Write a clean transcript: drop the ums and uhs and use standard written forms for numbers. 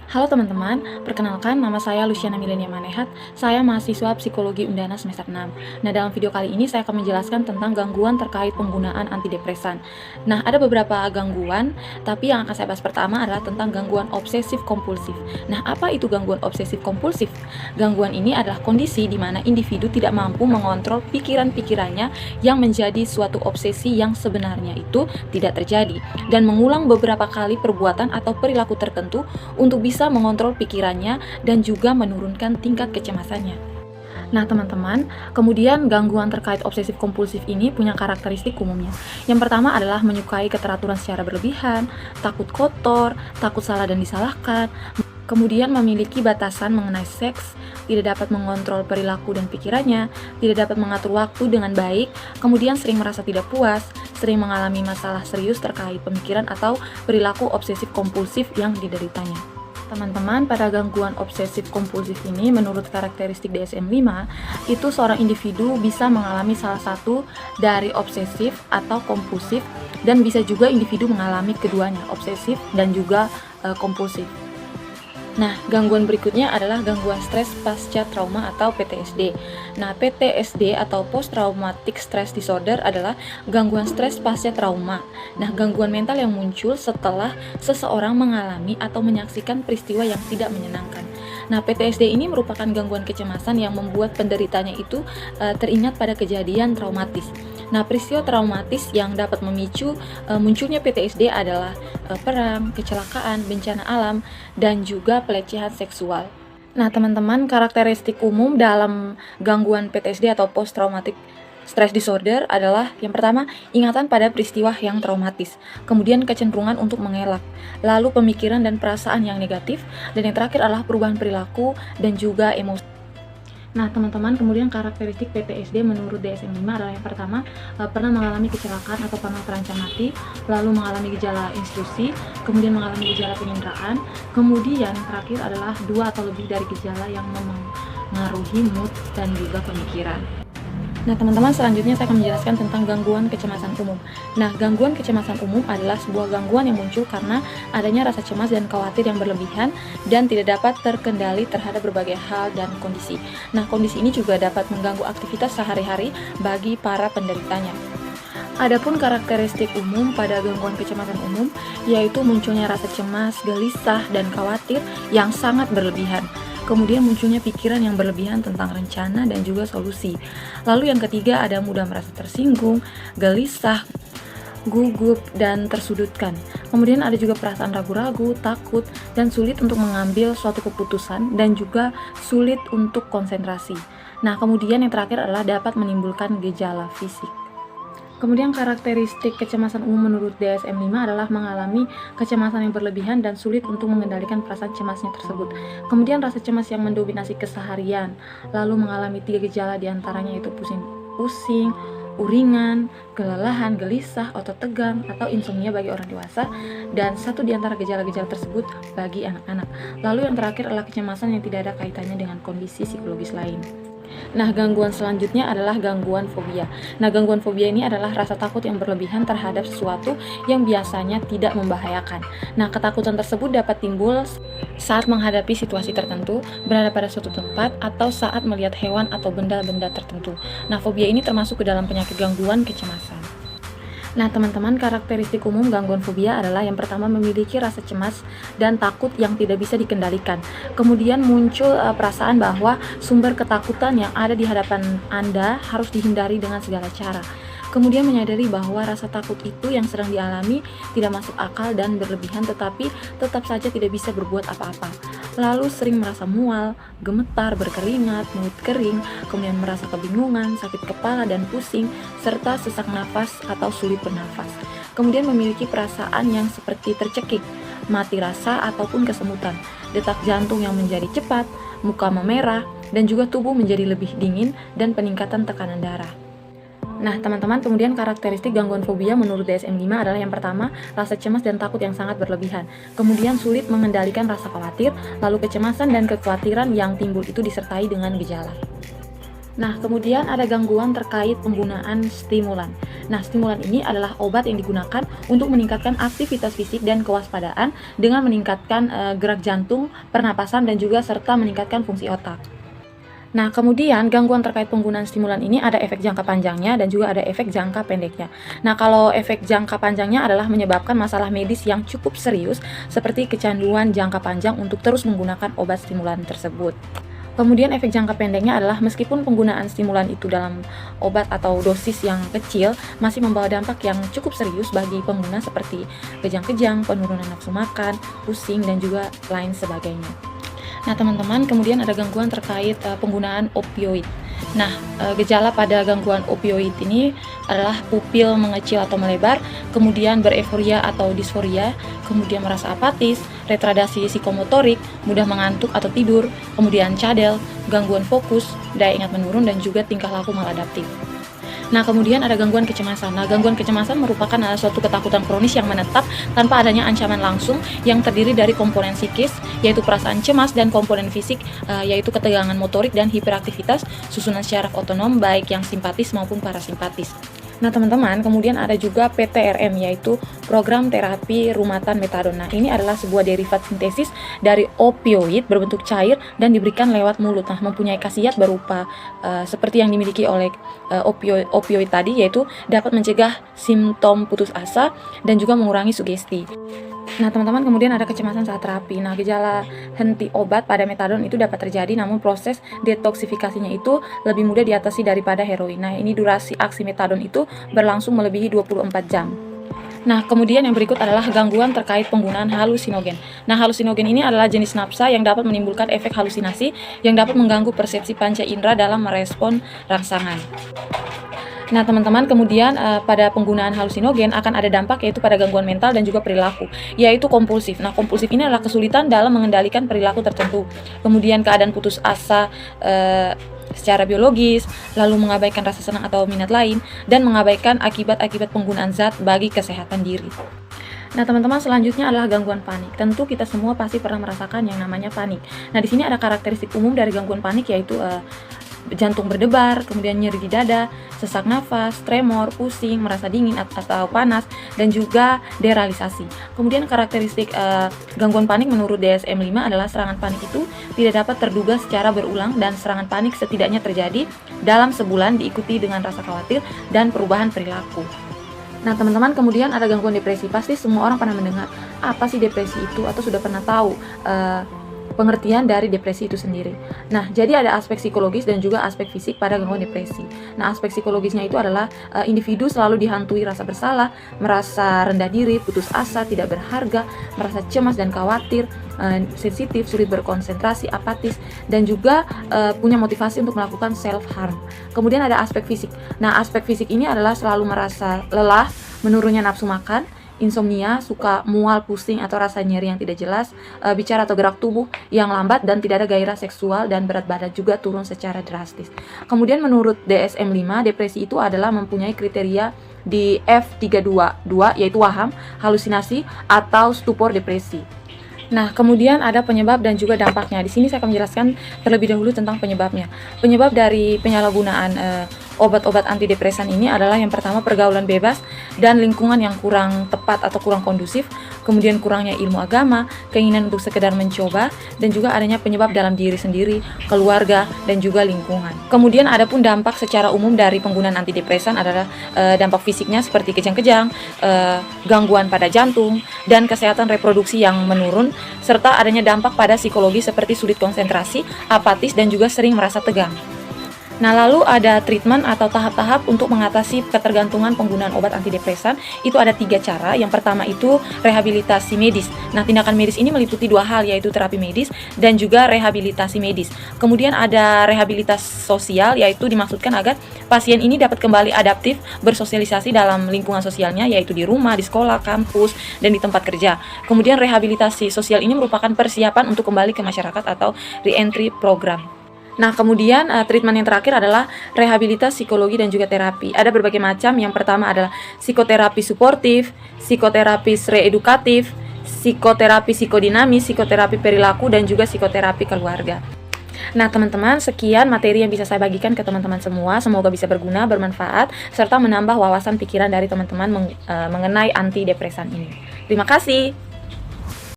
Halo teman-teman, perkenalkan nama saya Luciana Milenia Manehat, saya mahasiswa Psikologi Undana semester 6. Nah, dalam video kali ini saya akan menjelaskan tentang gangguan terkait penggunaan antidepresan. Nah, ada beberapa gangguan, tapi yang akan saya bahas pertama adalah tentang gangguan obsesif kompulsif. Nah, apa itu gangguan obsesif kompulsif? Gangguan ini adalah kondisi di mana individu tidak mampu mengontrol pikiran-pikirannya yang menjadi suatu obsesi yang sebenarnya itu tidak terjadi, dan mengulang beberapa kali perbuatan atau perilaku tertentu untuk bisa mengontrol pikirannya dan juga menurunkan tingkat kecemasannya. Nah teman-teman, kemudian gangguan terkait obsesif kompulsif ini punya karakteristik umumnya. Yang pertama adalah menyukai keteraturan secara berlebihan, takut kotor, takut salah dan disalahkan, kemudian memiliki batasan mengenai seks, tidak dapat mengontrol perilaku dan pikirannya, tidak dapat mengatur waktu dengan baik, kemudian sering merasa tidak puas, sering mengalami masalah serius terkait pemikiran atau perilaku obsesif kompulsif yang dideritanya. Teman-teman, pada gangguan obsesif kompulsif ini, menurut karakteristik DSM-5, itu seorang individu bisa mengalami salah satu dari obsesif atau kompulsif, dan bisa juga individu mengalami keduanya, obsesif dan juga kompulsif. Nah, gangguan berikutnya adalah gangguan stres pasca trauma atau PTSD. Nah, PTSD atau Post Traumatic Stress Disorder adalah gangguan stres pasca trauma. Nah, gangguan mental yang muncul setelah seseorang mengalami atau menyaksikan peristiwa yang tidak menyenangkan. Nah, PTSD ini merupakan gangguan kecemasan yang membuat penderitanya itu teringat pada kejadian traumatis. Nah, peristiwa traumatis yang dapat memicu munculnya PTSD adalah perang, kecelakaan, bencana alam, dan juga pelecehan seksual. Nah, teman-teman, karakteristik umum dalam gangguan PTSD atau Post Traumatic Stress Disorder adalah yang pertama, ingatan pada peristiwa yang traumatis, kemudian kecenderungan untuk mengelak, lalu pemikiran dan perasaan yang negatif, dan yang terakhir adalah perubahan perilaku dan juga emosi. Nah teman-teman, kemudian karakteristik PTSD menurut DSM-5 adalah yang pertama, pernah mengalami kecelakaan atau pernah terancam mati, lalu mengalami gejala intrusi, kemudian mengalami gejala penyanderaan, kemudian terakhir adalah 2 atau lebih dari gejala yang memengaruhi mood dan juga pemikiran. Nah teman-teman, selanjutnya saya akan menjelaskan tentang gangguan kecemasan umum. Nah, gangguan kecemasan umum adalah sebuah gangguan yang muncul karena adanya rasa cemas dan khawatir yang berlebihan dan tidak dapat terkendali terhadap berbagai hal dan kondisi. Nah, kondisi ini juga dapat mengganggu aktivitas sehari-hari bagi para penderitanya. Adapun karakteristik umum pada gangguan kecemasan umum yaitu munculnya rasa cemas, gelisah, dan khawatir yang sangat berlebihan. Kemudian munculnya pikiran yang berlebihan tentang rencana dan juga solusi. Lalu yang ketiga ada mudah merasa tersinggung, gelisah, gugup, dan tersudutkan. Kemudian ada juga perasaan ragu-ragu, takut, dan sulit untuk mengambil suatu keputusan dan juga sulit untuk konsentrasi. Nah, kemudian yang terakhir adalah dapat menimbulkan gejala fisik. Kemudian karakteristik kecemasan umum menurut DSM-5 adalah mengalami kecemasan yang berlebihan dan sulit untuk mengendalikan perasaan cemasnya tersebut. Kemudian rasa cemas yang mendominasi keseharian, lalu mengalami 3 gejala diantaranya yaitu pusing, uringan, kelelahan, gelisah, otot tegang, atau insomnia bagi orang dewasa, dan satu di antara gejala-gejala tersebut bagi anak-anak. Lalu yang terakhir adalah kecemasan yang tidak ada kaitannya dengan kondisi psikologis lain. Nah, gangguan selanjutnya adalah gangguan fobia. Nah, gangguan fobia ini adalah rasa takut yang berlebihan terhadap sesuatu yang biasanya tidak membahayakan. Nah, ketakutan tersebut dapat timbul saat menghadapi situasi tertentu, berada pada suatu tempat, atau saat melihat hewan atau benda-benda tertentu. Nah, fobia ini termasuk ke dalam penyakit gangguan kecemasan. Nah teman-teman, karakteristik umum gangguan fobia adalah yang pertama memiliki rasa cemas dan takut yang tidak bisa dikendalikan. Kemudian muncul perasaan bahwa sumber ketakutan yang ada di hadapan Anda harus dihindari dengan segala cara. Kemudian menyadari bahwa rasa takut itu yang sedang dialami tidak masuk akal dan berlebihan, tetapi tetap saja tidak bisa berbuat apa-apa. Lalu sering merasa mual, gemetar, berkeringat, mulut kering, kemudian merasa kebingungan, sakit kepala dan pusing, serta sesak nafas atau sulit bernafas. Kemudian memiliki perasaan yang seperti tercekik, mati rasa ataupun kesemutan, detak jantung yang menjadi cepat, muka memerah, dan juga tubuh menjadi lebih dingin dan peningkatan tekanan darah. Nah teman-teman, kemudian karakteristik gangguan fobia menurut DSM-5 adalah yang pertama, rasa cemas dan takut yang sangat berlebihan. Kemudian sulit mengendalikan rasa khawatir, lalu kecemasan dan kekhawatiran yang timbul itu disertai dengan gejala. Nah, kemudian ada gangguan terkait penggunaan stimulan. Nah, stimulan ini adalah obat yang digunakan untuk meningkatkan aktivitas fisik dan kewaspadaan dengan meningkatkan gerak jantung, pernapasan, dan juga serta meningkatkan fungsi otak. Nah, kemudian gangguan terkait penggunaan stimulan ini ada efek jangka panjangnya dan juga ada efek jangka pendeknya. Nah, kalau efek jangka panjangnya adalah menyebabkan masalah medis yang cukup serius seperti kecanduan jangka panjang untuk terus menggunakan obat stimulan tersebut. Kemudian efek jangka pendeknya adalah meskipun penggunaan stimulan itu dalam obat atau dosis yang kecil masih membawa dampak yang cukup serius bagi pengguna seperti kejang-kejang, penurunan nafsu makan, pusing, dan juga lain sebagainya. Nah, teman-teman, kemudian ada gangguan terkait penggunaan opioid. Nah, gejala pada gangguan opioid ini adalah pupil mengecil atau melebar, kemudian bereforia atau disforia, kemudian merasa apatis, retardasi psikomotorik, mudah mengantuk atau tidur, kemudian cadel, gangguan fokus, daya ingat menurun, dan juga tingkah laku maladaptif. Nah, kemudian ada gangguan kecemasan. Nah, gangguan kecemasan merupakan suatu ketakutan kronis yang menetap tanpa adanya ancaman langsung yang terdiri dari komponen psikis, yaitu perasaan cemas, dan komponen fisik, yaitu ketegangan motorik dan hiperaktivitas, susunan syaraf otonom baik yang simpatis maupun parasimpatis. Nah, teman-teman, kemudian ada juga PTRM, yaitu program terapi rumatan metadon. Nah, ini adalah sebuah derivat sintesis dari opioid berbentuk cair dan diberikan lewat mulut. Nah, mempunyai khasiat berupa seperti yang dimiliki oleh opioid tadi, yaitu dapat mencegah simptom putus asa dan juga mengurangi sugesti. Nah, teman-teman, kemudian ada kecemasan saat terapi. Nah, gejala henti obat pada metadon itu dapat terjadi, namun proses detoksifikasinya itu lebih mudah diatasi daripada heroin. Nah, ini durasi aksi metadon itu berlangsung melebihi 24 jam. Nah, kemudian yang berikut adalah gangguan terkait penggunaan halusinogen. Nah, halusinogen ini adalah jenis nafsa yang dapat menimbulkan efek halusinasi yang dapat mengganggu persepsi panca indera dalam merespon rangsangan. Nah, teman-teman, kemudian pada penggunaan halusinogen akan ada dampak yaitu pada gangguan mental dan juga perilaku, yaitu kompulsif. Nah, kompulsif ini adalah kesulitan dalam mengendalikan perilaku tertentu. Kemudian keadaan putus asa secara biologis, lalu mengabaikan rasa senang atau minat lain, dan mengabaikan akibat-akibat penggunaan zat bagi kesehatan diri. Nah, teman-teman, selanjutnya adalah gangguan panik. Tentu kita semua pasti pernah merasakan yang namanya panik. Nah, di sini ada karakteristik umum dari gangguan panik, yaitu jantung berdebar, kemudian nyeri di dada, sesak nafas, tremor, pusing, merasa dingin atau panas, dan juga derealisasi. Kemudian karakteristik gangguan panik menurut DSM-5 adalah serangan panik itu tidak dapat terduga secara berulang dan serangan panik setidaknya terjadi dalam sebulan diikuti dengan rasa khawatir dan perubahan perilaku. Nah, teman-teman, kemudian ada gangguan depresi. Pasti semua orang pernah mendengar apa sih depresi itu atau sudah pernah tahu pengertian dari depresi itu sendiri. Nah, jadi ada aspek psikologis dan juga aspek fisik pada gangguan depresi. Nah, aspek psikologisnya itu adalah individu selalu dihantui rasa bersalah, merasa rendah diri, putus asa, tidak berharga, merasa cemas dan khawatir, sensitif, sulit berkonsentrasi, apatis, dan juga punya motivasi untuk melakukan self-harm. Kemudian ada aspek fisik. Nah, aspek fisik ini adalah selalu merasa lelah, menurunnya nafsu makan, insomnia, suka mual, pusing, atau rasa nyeri yang tidak jelas, bicara atau gerak tubuh yang lambat, dan tidak ada gairah seksual, dan berat badan juga turun secara drastis. Kemudian menurut DSM-5, depresi itu adalah mempunyai kriteria di F322, yaitu waham, halusinasi, atau stupor depresi. Nah, kemudian ada penyebab dan juga dampaknya. Di sini saya akan menjelaskan terlebih dahulu tentang penyebabnya. Penyebab dari penyalahgunaan obat-obat antidepresan ini adalah yang pertama pergaulan bebas dan lingkungan yang kurang tepat atau kurang kondusif, kemudian kurangnya ilmu agama, keinginan untuk sekedar mencoba, dan juga adanya penyebab dalam diri sendiri, keluarga, dan juga lingkungan. Kemudian ada pun dampak secara umum dari penggunaan antidepresan adalah dampak fisiknya seperti kejang-kejang, gangguan pada jantung, dan kesehatan reproduksi yang menurun, serta adanya dampak pada psikologi seperti sulit konsentrasi, apatis, dan juga sering merasa tegang. Nah, lalu ada treatment atau tahap-tahap untuk mengatasi ketergantungan penggunaan obat antidepresan. Itu ada 3 cara. Yang pertama itu rehabilitasi medis. Nah, tindakan medis ini meliputi 2 hal, yaitu terapi medis dan juga rehabilitasi medis. Kemudian ada rehabilitasi sosial, yaitu dimaksudkan agar pasien ini dapat kembali adaptif bersosialisasi dalam lingkungan sosialnya, yaitu di rumah, di sekolah, kampus, dan di tempat kerja. Kemudian rehabilitasi sosial ini merupakan persiapan untuk kembali ke masyarakat atau re-entry program. Nah, kemudian treatment yang terakhir adalah rehabilitasi psikologi dan juga terapi. Ada berbagai macam. Yang pertama adalah psikoterapi suportif, psikoterapis reedukatif, psikoterapi psikodinamis, psikoterapi perilaku, dan juga psikoterapi keluarga. Nah, teman-teman, sekian materi yang bisa saya bagikan ke teman-teman semua. Semoga bisa berguna, bermanfaat, serta menambah wawasan pikiran dari teman-teman mengenai antidepresan ini. Terima kasih.